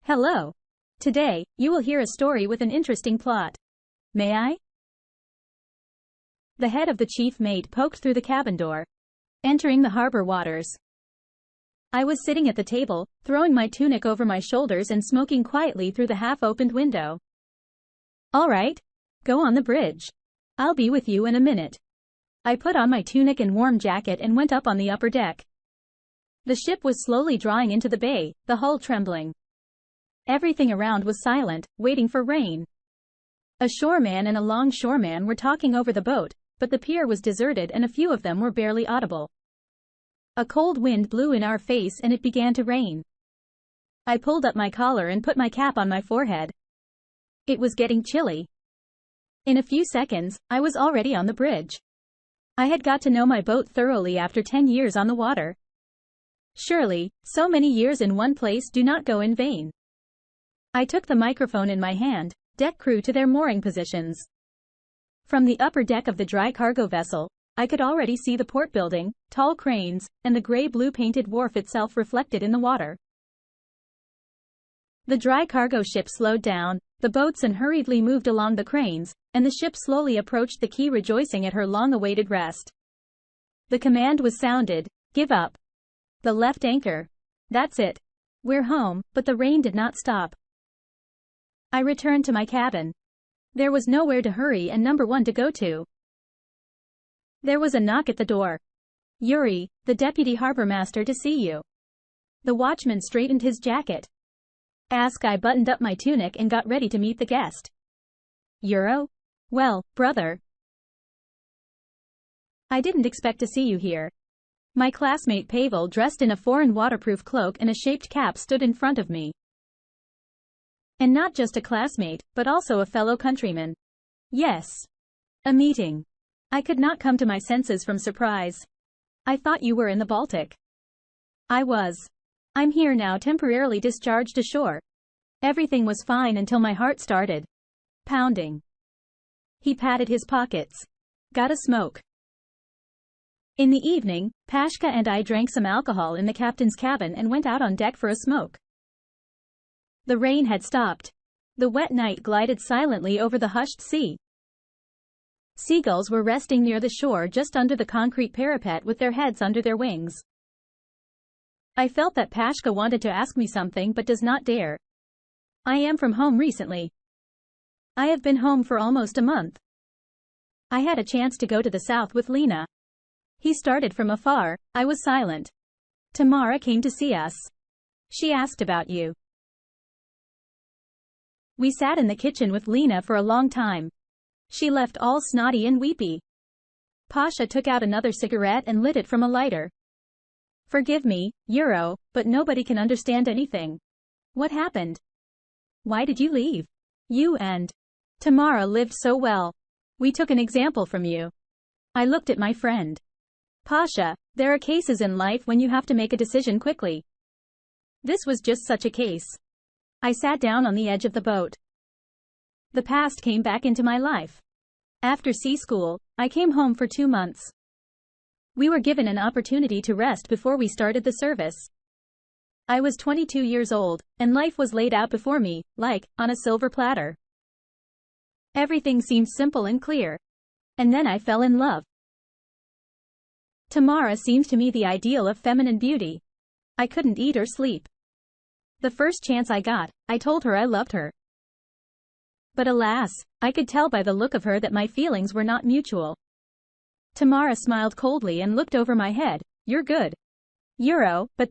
Hello. Today, you will hear a story with an interesting plot. May I? The head of the chief mate poked through the cabin door, entering the harbor waters. I was sitting at the table, throwing my tunic over my shoulders and smoking quietly through the half-opened window. All right. Go on the bridge. I'll be with you in a minute. I put on my tunic and warm jacket and went up on the upper deck. The ship was slowly drawing into the bay, the hull trembling. Everything around was silent, waiting for rain. A shoreman and a longshoreman were talking over the boat, but the pier was deserted and a few of them were barely audible. A cold wind blew in our face and it began to rain. I pulled up my collar and put my cap on my forehead. It was getting chilly. In a few seconds, I was already on the bridge. I had got to know my boat thoroughly after 10 years on the water. Surely, so many years in one place do not go in vain. I took the microphone in my hand, deck crew to their mooring positions. From the upper deck of the dry cargo vessel, I could already see the port building, tall cranes, and the gray-blue painted wharf itself reflected in the water. The dry cargo ship slowed down, the boatswain hurriedly moved along the cranes, and the ship slowly approached the quay rejoicing at her long-awaited rest. The command was sounded, "Give up. The left anchor. That's it. We're home," but the rain did not stop. I returned to my cabin. There was nowhere to hurry and number one to go to. There was a knock at the door. "Yuri, the deputy harbor master to see you." The watchman straightened his jacket. I buttoned up my tunic and got ready to meet the guest. "Euro? Well, brother. I didn't expect to see you here." My classmate Pavel, dressed in a foreign waterproof cloak and a shaped cap, stood in front of me. And not just a classmate, but also a fellow countryman. Yes. A meeting. I could not come to my senses from surprise. "I thought you were in the Baltic." "I was. I'm here now, temporarily discharged ashore." Everything was fine until my heart started pounding. He patted his pockets. "Got a smoke?" In the evening, Pashka and I drank some alcohol in the captain's cabin and went out on deck for a smoke. The rain had stopped. The wet night glided silently over the hushed sea. Seagulls were resting near the shore just under the concrete parapet with their heads under their wings. I felt that Pashka wanted to ask me something but does not dare. "I am from home recently." "I have been home for almost a month." "I had a chance to go to the south with Lena." He started from afar. I was silent. "Tamara came to see us. She asked about you." We sat in the kitchen with Lena for a long time. She left all snotty and weepy. Pasha took out another cigarette and lit it from a lighter. "Forgive me, Euro, but nobody can understand anything. What happened? Why did you leave? You and Tamara lived so well. We took an example from you." I looked at my friend. "Pasha, there are cases in life when you have to make a decision quickly. This was just such a case." I sat down on the edge of the boat. The past came back into my life. After sea school, I came home for 2 months. We were given an opportunity to rest before we started the service. I was 22 years old, and life was laid out before me, like, on a silver platter. Everything seemed simple and clear. And then I fell in love. Tamara seemed to me the ideal of feminine beauty. I couldn't eat or sleep. The first chance I got, I told her I loved her. But alas, I could tell by the look of her that my feelings were not mutual. Tamara smiled coldly and looked over my head. "You're good, Euro, but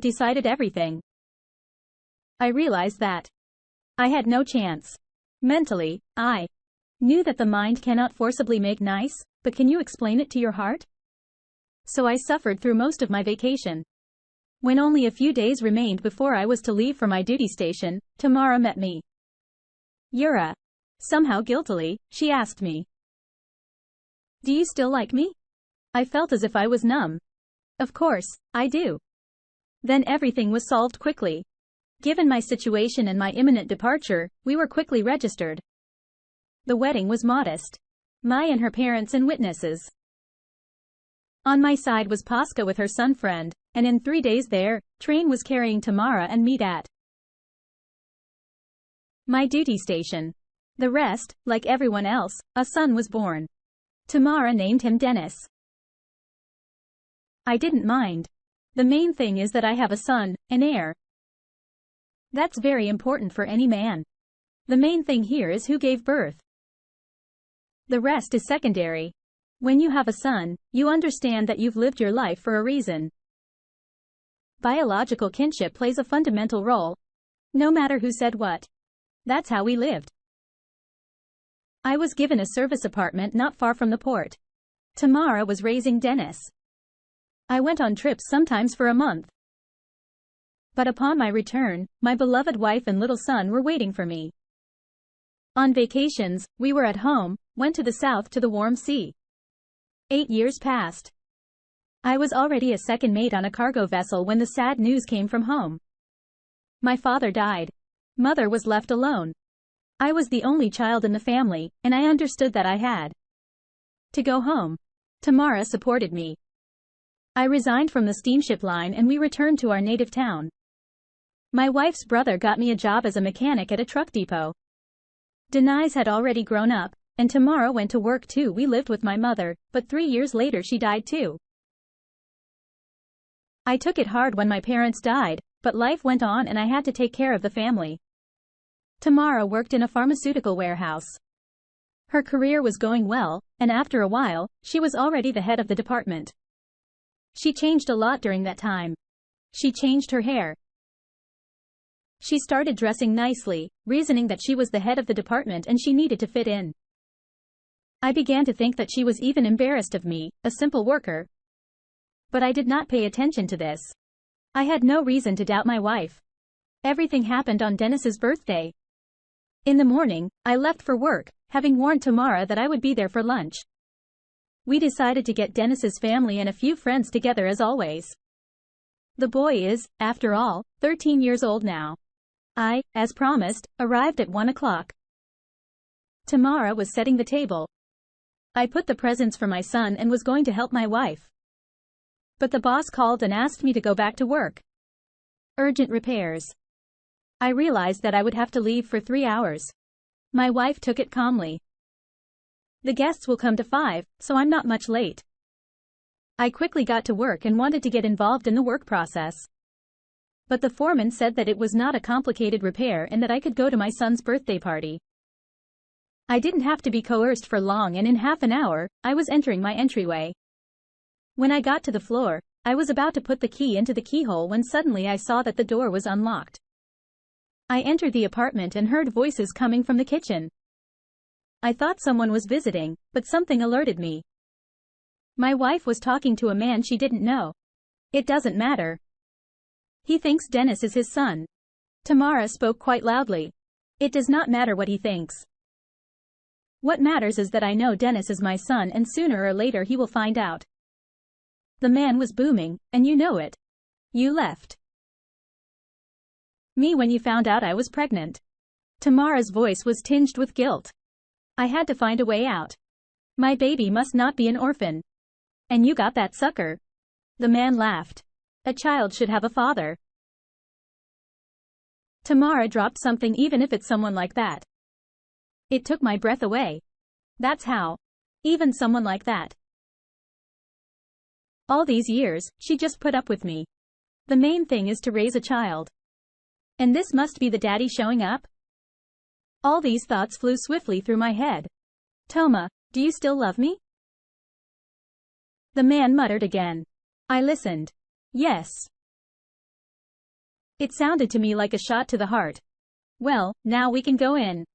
decided everything." I realized that I had no chance. Mentally, I knew that the mind cannot forcibly make nice, but can you explain it to your heart? So I suffered through most of my vacation. When only a few days remained before I was to leave for my duty station, Tamara met me. "Yura." Somehow guiltily, she asked me, "Do you still like me?" I felt as if I was numb. "Of course, I do." Then everything was solved quickly. Given my situation and my imminent departure, we were quickly registered. The wedding was modest. My and her parents and witnesses. On my side was Pascha with her son friend, and in 3 days train was carrying Tamara and me at My duty station. The rest, like everyone else, a son was born. Tamara named him Dennis. I didn't mind. The main thing is that I have a son, an heir. That's very important for any man. The main thing here is who gave birth. The rest is secondary. When you have a son, you understand that you've lived your life for a reason. Biological kinship plays a fundamental role. No matter who said what. That's how we lived. I was given a service apartment not far from the port. Tamara was raising Dennis. I went on trips sometimes for a month. But upon my return, my beloved wife and little son were waiting for me. On vacations, we were at home, went to the south to the warm sea. 8 years passed. I was already a second mate on a cargo vessel when the sad news came from home. My father died. Mother was left alone. I was the only child in the family, and I understood that I had to go home. Tamara supported me. I resigned from the steamship line and we returned to our native town. My wife's brother got me a job as a mechanic at a truck depot. Denise had already grown up, and Tamara went to work too. We lived with my mother, but 3 years later she died too. I took it hard when my parents died, but life went on and I had to take care of the family. Tamara worked in a pharmaceutical warehouse. Her career was going well, and after a while, she was already the head of the department. She changed a lot during that time. She changed her hair. She started dressing nicely, reasoning that she was the head of the department and she needed to fit in. I began to think that she was even embarrassed of me, a simple worker. But I did not pay attention to this. I had no reason to doubt my wife. Everything happened on Dennis's birthday. In the morning, I left for work, having warned Tamara that I would be there for lunch. We decided to get Dennis's family and a few friends together as always. The boy is, after all, 13 years old now. I, as promised, arrived at 1 o'clock. Tamara was setting the table. I put the presents for my son and was going to help my wife. But the boss called and asked me to go back to work. Urgent repairs. I realized that I would have to leave for 3 hours. My wife took it calmly. The guests will come to 5, so I'm not much late. I quickly got to work and wanted to get involved in the work process. But the foreman said that it was not a complicated repair and that I could go to my son's birthday party. I didn't have to be coerced for long, and in half an hour, I was entering my entryway. When I got to the floor, I was about to put the key into the keyhole when suddenly I saw that the door was unlocked. I entered the apartment and heard voices coming from the kitchen. I thought someone was visiting, but something alerted me. My wife was talking to a man she didn't know. It doesn't matter. He thinks Dennis is his son. Tamara spoke quite loudly. It does not matter what he thinks. What matters is that I know Dennis is my son, and sooner or later he will find out. The man was booming, and you know it. You left me when you found out I was pregnant. Tamara's voice was tinged with guilt. I had to find a way out. My baby must not be an orphan. And you got that sucker. The man laughed. A child should have a father. Tamara dropped something, even if it's someone like that. It took my breath away. That's how. Even someone like that. All these years, she just put up with me. The main thing is to raise a child. And this must be the daddy showing up? All these thoughts flew swiftly through my head. Toma, do you still love me? The man muttered again. I listened. Yes. It sounded to me like a shot to the heart. Well, now we can go in.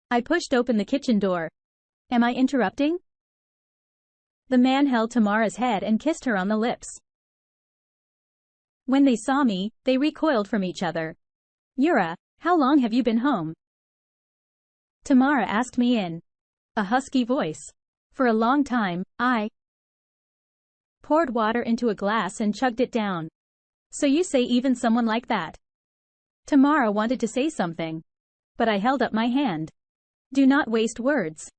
I pushed open the kitchen door. Am I interrupting? The man held Tamara's head and kissed her on the lips. When they saw me, they recoiled from each other. Yura, how long have you been home? Tamara asked me in a husky voice. For a long time. I poured water into a glass and chugged it down. So you say even someone like that? Tamara wanted to say something, but I held up my hand. Do not waste words.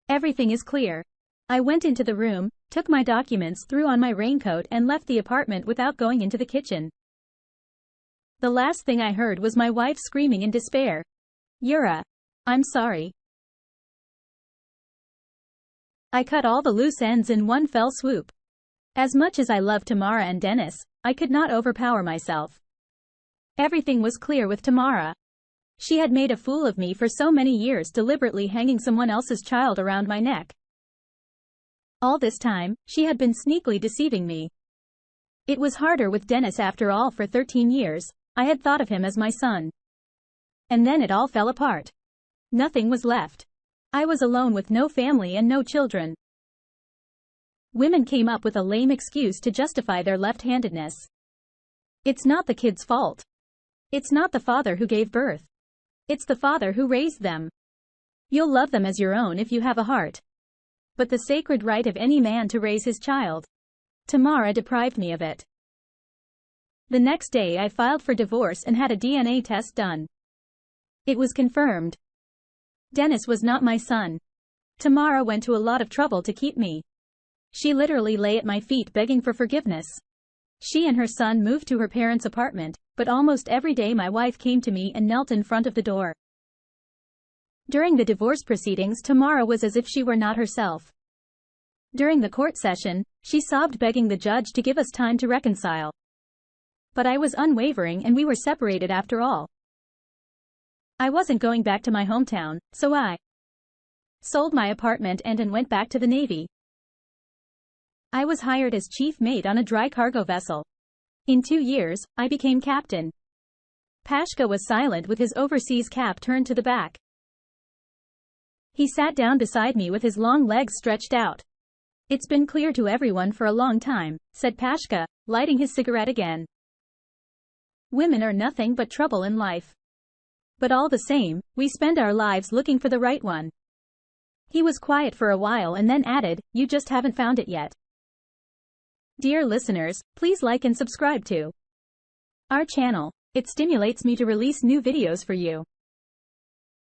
Everything is clear. I went into the room, took my documents, threw on my raincoat and left the apartment without going into the kitchen. The last thing I heard was my wife screaming in despair. Yura. I'm sorry. I cut all the loose ends in one fell swoop. As much as I loved Tamara and Dennis, I could not overpower myself. Everything was clear with Tamara. She had made a fool of me for so many years, deliberately hanging someone else's child around my neck. All this time, she had been sneakily deceiving me. It was harder with Dennis after all. For 13 years, I had thought of him as my son. And then it all fell apart. Nothing was left. I was alone with no family and no children. Women came up with a lame excuse to justify their left-handedness. It's not the kid's fault. It's not the father who gave birth. It's the father who raised them. You'll love them as your own if you have a heart. But the sacred right of any man to raise his child. Tamara deprived me of it. The next day I filed for divorce and had a DNA test done. It was confirmed. Dennis was not my son. Tamara went to a lot of trouble to keep me. She literally lay at my feet begging for forgiveness. She and her son moved to her parents' apartment, but almost every day my wife came to me and knelt in front of the door. During the divorce proceedings, Tamara was as if she were not herself. During the court session, she sobbed begging the judge to give us time to reconcile. But I was unwavering and we were separated after all. I wasn't going back to my hometown, so I sold my apartment and went back to the Navy. I was hired as chief mate on a dry cargo vessel. In 2 years, I became captain. Pashka was silent with his overseas cap turned to the back. He sat down beside me with his long legs stretched out. It's been clear to everyone for a long time, said Pashka, lighting his cigarette again. Women are nothing but trouble in life. But all the same, we spend our lives looking for the right one. He was quiet for a while and then added, you just haven't found it yet. Dear listeners, please like and subscribe to our channel. It stimulates me to release new videos for you.